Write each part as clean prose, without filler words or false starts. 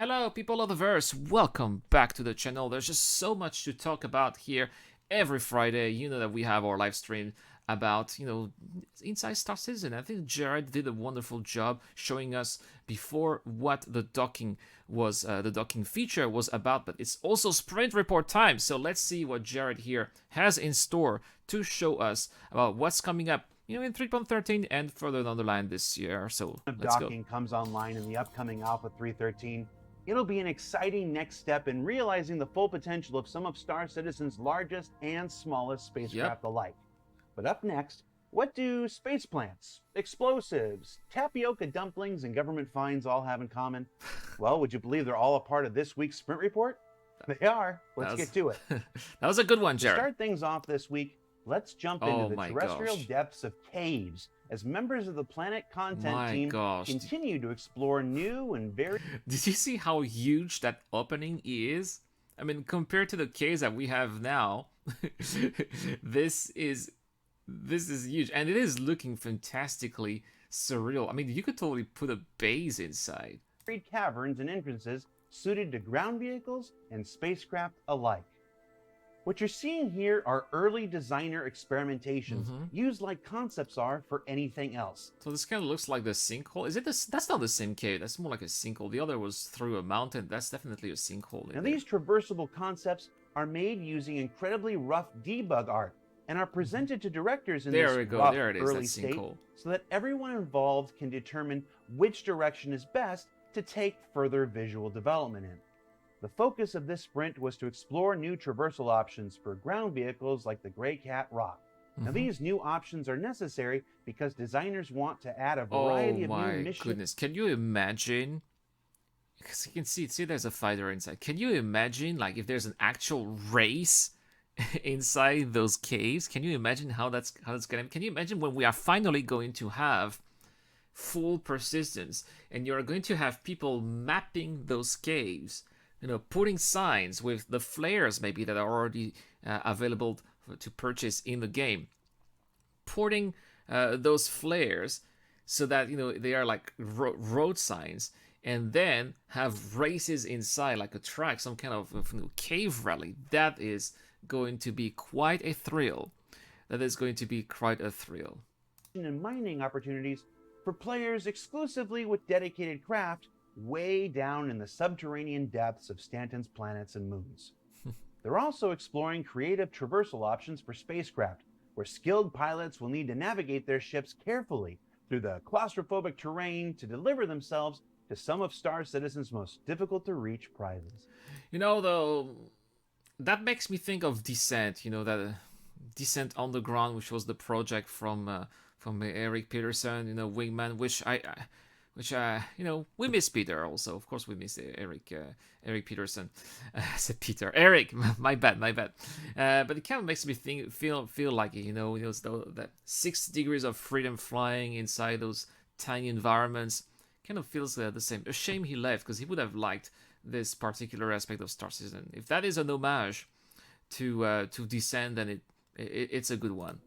Hello, people of the verse. Welcome back to the channel. There's just so much to talk about here every Friday. You know that we have our live stream about, inside Star Citizen. I think Jared did a wonderful job showing us before what the docking was, the docking feature was about, but it's also sprint report time. So let's see what Jared here has in store to show us about what's coming up, in 3.13 and further down the line this year. So let's go. Docking comes online in the upcoming Alpha 3.13. It'll be an exciting next step in realizing the full potential of some of Star Citizen's largest and smallest spacecraft alike. But up next, what do space plants, explosives, tapioca dumplings, and government fines all have in common? Well, would you believe they're all a part of this week's sprint report? They are. Let's get to it. That was a good one, Jared. To start things off this week, let's jump into the terrestrial depths of caves as members of the Planet Content team continue to explore new and very... Did you see how huge that opening is? I mean, compared to the caves that we have now, this is huge. And it is looking fantastically surreal. I mean, you could totally put a base inside. Caverns and entrances suited to ground vehicles and spacecraft alike. What you're seeing here are early designer experimentations used like concepts are for anything else. So this kind of looks like the sinkhole. Is it this? That's not the same cave. That's more like a sinkhole. The other was through a mountain. That's definitely a sinkhole. Now these traversable concepts are made using incredibly rough debug art and are presented to directors in this rough early state so that everyone involved can determine which direction is best to take further visual development in. The focus of this sprint was to explore new traversal options for ground vehicles like the Grey Cat Rock. Now these new options are necessary because designers want to add a variety of new missions. Oh my goodness, can you imagine? Because you can see there's a fighter inside. Can you imagine like if there's an actual race inside those caves? Can you imagine how that's gonna be? Can you imagine when we are finally going to have full persistence and you're going to have people mapping those caves? Putting signs with the flares maybe that are already available to purchase in the game. Porting those flares so that, they are like road signs, and then have races inside like a track, some kind of cave rally. That is going to be quite a thrill. And mining opportunities for players exclusively with dedicated craft way down in the subterranean depths of Stanton's planets and moons. They're also exploring creative traversal options for spacecraft, where skilled pilots will need to navigate their ships carefully through the claustrophobic terrain to deliver themselves to some of Star Citizen's most difficult to reach prizes. Though, that makes me think of Descent, that Descent Underground, which was the project from Eric Peterson, Wingman, which we miss Peter also. Of course, we miss Eric Peterson. I said Peter. Eric, my bad. But it kind of makes me feel like, that 6 degrees of freedom flying inside those tiny environments kind of feels the same. A shame he left, because he would have liked this particular aspect of Star Citizen. If that is an homage to Descent, then it's a good one.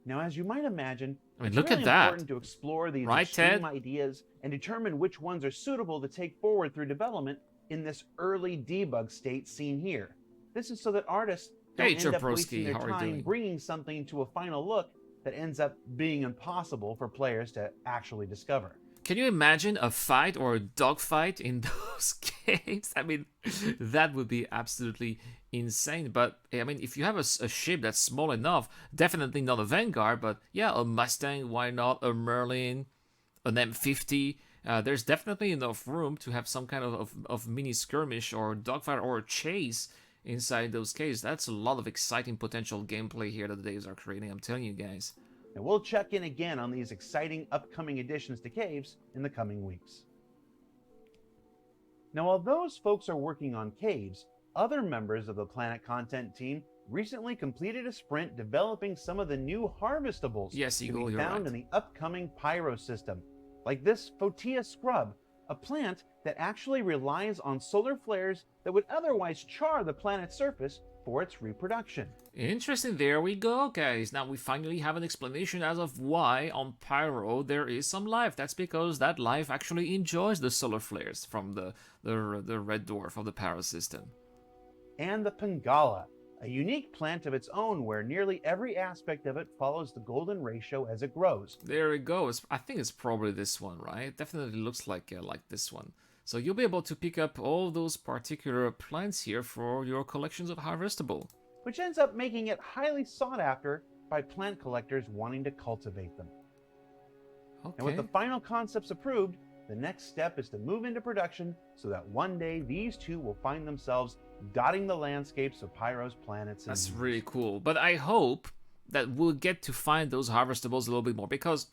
Now, as you might imagine, it's really important to explore these extreme Ted? ideas and determine which ones are suitable to take forward through development in this early debug state seen here. This is so that artists don't end up wasting their time bringing something to a final look that ends up being impossible for players to actually discover. Can you imagine a fight or a dogfight in those caves? I mean, that would be absolutely insane. But I mean, if you have a ship that's small enough, definitely not a Vanguard, but yeah, a Mustang, why not? A Merlin, an M50. There's definitely enough room to have some kind of mini skirmish or dogfight or a chase inside those caves. That's a lot of exciting potential gameplay here that the devs are creating, I'm telling you guys. And we'll check in again on these exciting upcoming additions to caves in the coming weeks. Now, while those folks are working on caves, other members of the Planet Content team recently completed a sprint developing some of the new Harvestables to be found in the upcoming Pyro system, like this Photia scrub, a plant that actually relies on solar flares that would otherwise char the planet's surface for its reproduction. Interesting. There we go, guys. Now we finally have an explanation as of why on Pyro there is some life. That's because that life actually enjoys the solar flares from the red dwarf of the Pyro system. And the Pangala, a unique plant of its own where nearly every aspect of it follows the golden ratio as it grows. There it goes. I think it's probably this one, right? It definitely looks like this one. So you'll be able to pick up all those particular plants here for your collections of Harvestable. Which ends up making it highly sought after by plant collectors wanting to cultivate them. Okay. And with the final concepts approved, the next step is to move into production so that one day these two will find themselves dotting the landscapes of Pyro's planets. That's really cool. But I hope that we'll get to find those Harvestables a little bit more, because,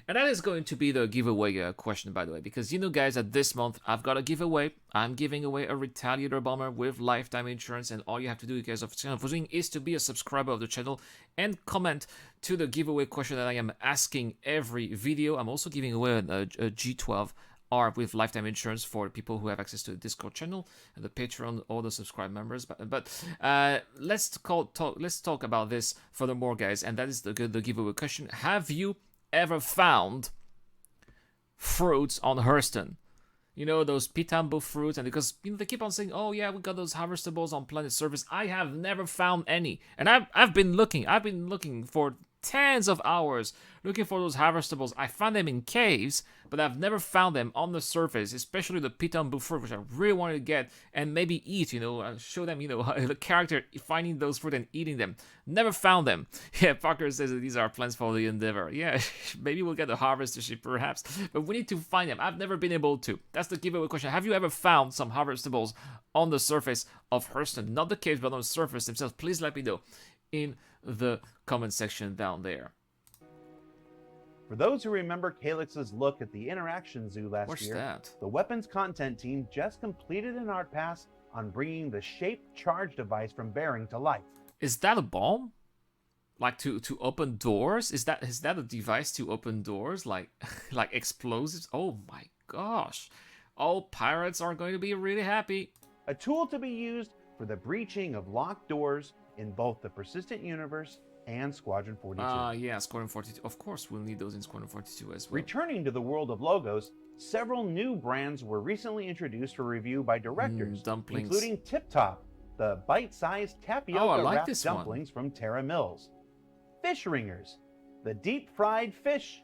and that is going to be the giveaway question, by the way, because you know, guys, that this month I've got a giveaway. I'm giving away a Retaliator bomber with lifetime insurance, and all you have to do, guys, is to be a subscriber of the channel and comment to the giveaway question that I am asking every video. I'm also giving away a G12 R with lifetime insurance for people who have access to the Discord channel, and the Patreon, or the subscribe members. But let's talk about this furthermore, guys, and that is the giveaway question. Have you ever found fruits on Hurston? You know, those pitambo fruits, and because they keep on saying, oh yeah, we got those Harvestables on planet surface. I have never found any, and I've been looking for tens of hours looking for those Harvestables. I found them in caves, but I've never found them on the surface, especially the pitambo fruit, which I really wanted to get and maybe eat, show them, the character finding those fruit and eating them. Never found them. Yeah, Parker says that these are plans for the endeavor. Yeah, maybe we'll get a harvester ship perhaps, but we need to find them. I've never been able to. That's the giveaway question. Have you ever found some Harvestables on the surface of Hurston? Not the caves, but on the surface themselves. Please let me know in the comment section down there. For those who remember Calyx's look at the Interaction Zoo last year, the weapons content team just completed an art pass on bringing the shaped charge device from Bering to life. Is that a bomb? Like to open doors? Is that a device to open doors? Like explosives? Oh my gosh. All pirates are going to be really happy. A tool to be used for the breaching of locked doors in both the Persistent Universe and Squadron 42. Yeah, Squadron 42. Of course, we'll need those in Squadron 42 as well. Returning to the world of logos, several new brands were recently introduced for review by directors, including Tip Top, the bite-sized tapioca-wrapped dumplings from Terra Mills. Fish Ringers, the deep-fried fish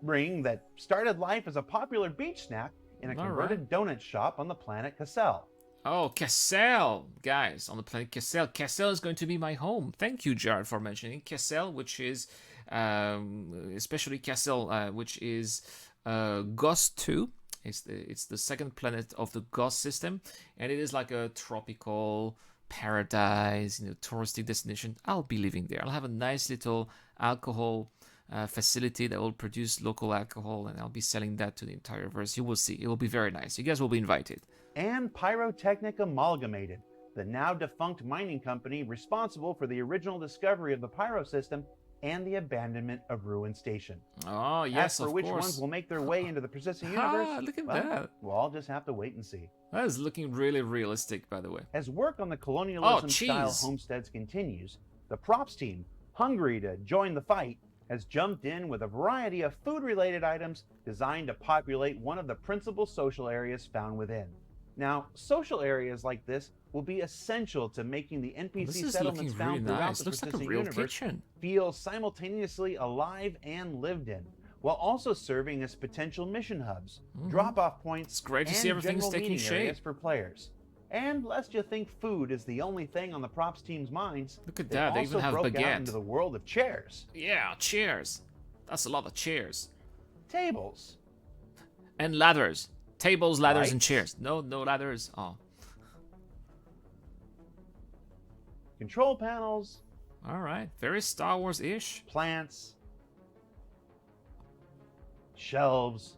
ring that started life as a popular beach snack in a converted donut shop on the planet Cassell. Oh, Cassell, guys, on the planet Cassell. Cassell is going to be my home. Thank you, Jared, for mentioning Cassell, which is, especially Cassell, which is Ghost 2. It's the second planet of the Ghost system, and it is like a tropical paradise, touristic destination. I'll be living there. I'll have a nice little alcohol facility that will produce local alcohol, and I'll be selling that to the entire verse. You will see. It will be very nice. You guys will be invited. And Pyrotechnic Amalgamated, the now defunct mining company responsible for the original discovery of the Pyro system and the abandonment of Ruin Station. Oh, yes, of course. As for which ones will make their way into the Persistent Universe, look at that. We'll all just have to wait and see. That is looking really realistic, by the way. As work on the colonialism-style homesteads continues, the props team, hungry to join the fight, has jumped in with a variety of food-related items designed to populate one of the principal social areas found within. Now, social areas like this will be essential to making the NPC settlements found throughout the Persistent Universe feel simultaneously alive and lived in, while also serving as potential mission hubs, drop-off points, and general meeting areas for players. And lest you think food is the only thing on the props team's minds, look at that, they even have broke baguette out into the world of chairs. Yeah, chairs. That's a lot of chairs. Tables. And ladders. Tables, ladders, and chairs. No ladders. Oh. Control panels. All right. Very Star Wars-ish. Plants. Shelves.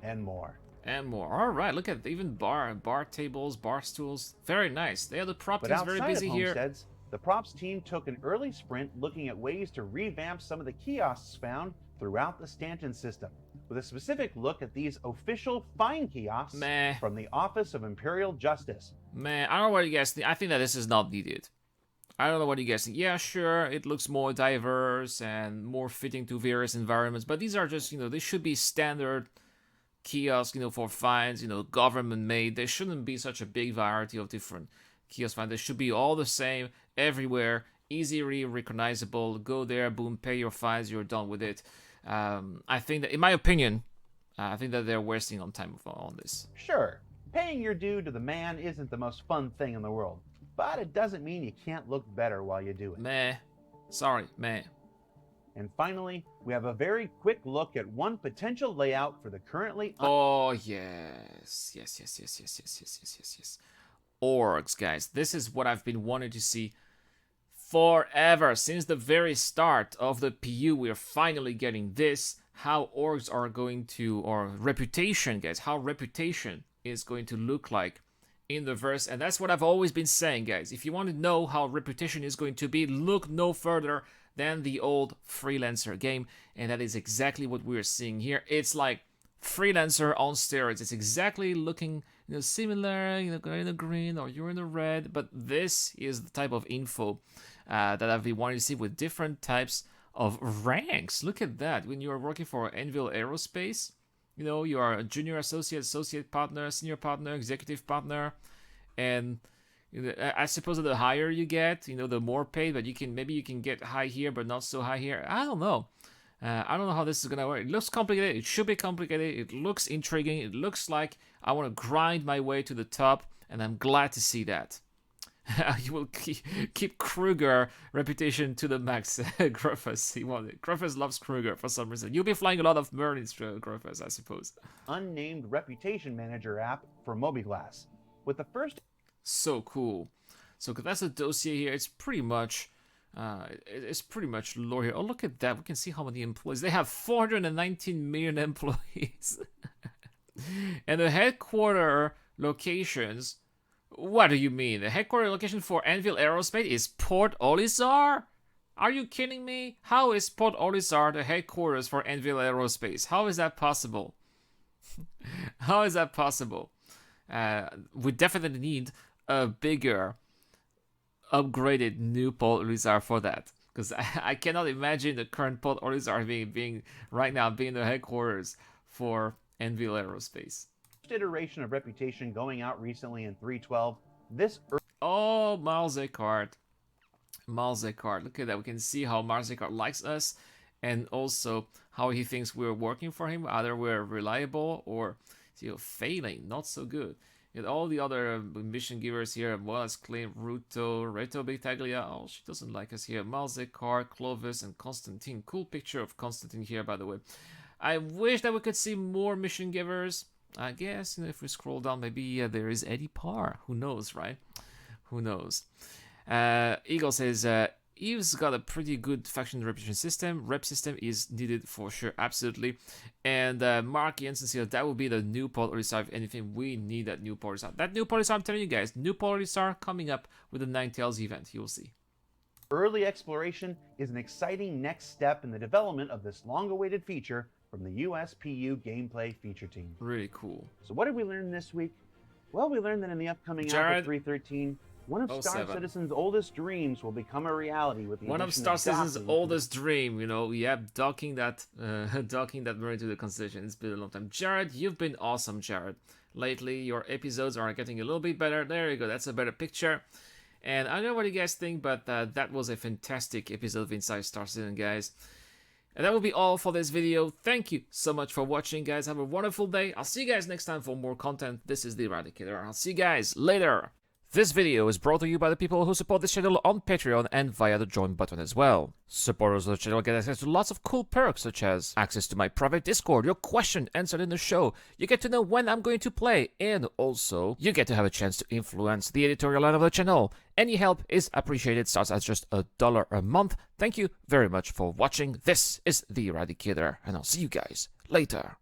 And more. And more. All right. Look at even bar tables, bar stools. Very nice. They are the prop team's very busy here. The props team took an early sprint looking at ways to revamp some of the kiosks found throughout the Stanton system. with a specific look at these official fine kiosks from the Office of Imperial Justice. Man, I don't know what you guys think. I think that this is not needed. I don't know what you guys think. Yeah, sure, it looks more diverse and more fitting to various environments, but these are just, they should be standard kiosks, for fines, government-made. There shouldn't be such a big variety of different kiosk fines. They should be all the same everywhere, easily recognizable. Go there, boom, pay your fines, you're done with it. I think that, in my opinion, I think that they're wasting on time on this. Sure, paying your due to the man isn't the most fun thing in the world, but it doesn't mean you can't look better while you do it. Meh. Sorry, meh. And finally, we have a very quick look at one potential layout for the currently... Oh, yes. Yes. Orgs, guys. This is what I've been wanting to see forever. Since the very start of the PU, we're finally getting this. How orgs are going to... Or reputation, guys. How reputation is going to look like in the verse. And that's what I've always been saying, guys. If you want to know how reputation is going to be, look no further than the old Freelancer game, and that is exactly what we're seeing here. It's like Freelancer on steroids. It's exactly looking, similar. You're in the green or you're in the red, but this is the type of info that I've been wanting to see with different types of ranks. Look at that. When you're working for Anvil Aerospace, you are a junior associate partner, senior partner, executive partner, and I suppose that the higher you get, the more paid, but maybe you can get high here, but not so high here. I don't know. I don't know how this is going to work. It looks complicated. It should be complicated. It looks intriguing. It looks like I want to grind my way to the top, and I'm glad to see that. You will keep Kruger reputation to the max, Grufus. Grufus loves Kruger for some reason. You'll be flying a lot of Merlins, Grufus, I suppose. Unnamed reputation manager app for Mobiglass. With the first... So cool. So that's a dossier here. It's pretty much lore here. Oh, look at that. We can see how many employees. They have 419 million employees. And the headquarter locations... What do you mean? The headquarter location for Anvil Aerospace is Port Olisar? Are you kidding me? How is Port Olisar the headquarters for Anvil Aerospace? How is that possible? How is that possible? We definitely need a bigger, upgraded new Port Olisar for that. Because I cannot imagine the current Port Olisar being right now being the headquarters for Anvil Aerospace. Iteration of reputation going out recently in 3.12. Oh, Malzekart. Look at that. We can see how Malzekart likes us, and also how he thinks we're working for him. Either we're reliable or failing, not so good. And all the other mission givers here, well as Claim, Reto Bitaglia. Oh, she doesn't like us here. Malzekart, Clovis, and Constantine. Cool picture of Constantine here, by the way. I wish that we could see more mission givers. I guess if we scroll down, maybe there is Eddie Parr. Who knows, right? Who knows? Eagle says Eve's got a pretty good faction reputation system. Rep system is needed for sure, absolutely. And Mark Jensen says that will be the new Port Olisar. If anything, we need that new Port Olisar. That new Port Olisar, I'm telling you guys, new Port Olisar coming up with the Ninetales event. You'll see. Early exploration is an exciting next step in the development of this long-awaited feature from the USPU gameplay feature team. Really cool. So what did we learn this week? Well, we learned that in the upcoming Alpha 313, one of Star Citizen's oldest dreams will become a reality with the one of Star Citizen's oldest dream, docking that marine to the Constellation. It's been a long time. Jared, you've been awesome, Jared. Lately, your episodes are getting a little bit better. There you go. That's a better picture. And I don't know what you guys think, but that was a fantastic episode of Inside Star Citizen, guys. And that will be all for this video. Thank you so much for watching, guys. Have a wonderful day. I'll see you guys next time for more content. This is The Eradicator. I'll see you guys later. This video is brought to you by the people who support this channel on Patreon and via the join button as well. Supporters of the channel get access to lots of cool perks such as access to my private Discord, your question answered in the show, you get to know when I'm going to play, and also you get to have a chance to influence the editorial line of the channel. Any help is appreciated, starts at just $1 a month. Thank you very much for watching. This is The Eradicator, and I'll see you guys later.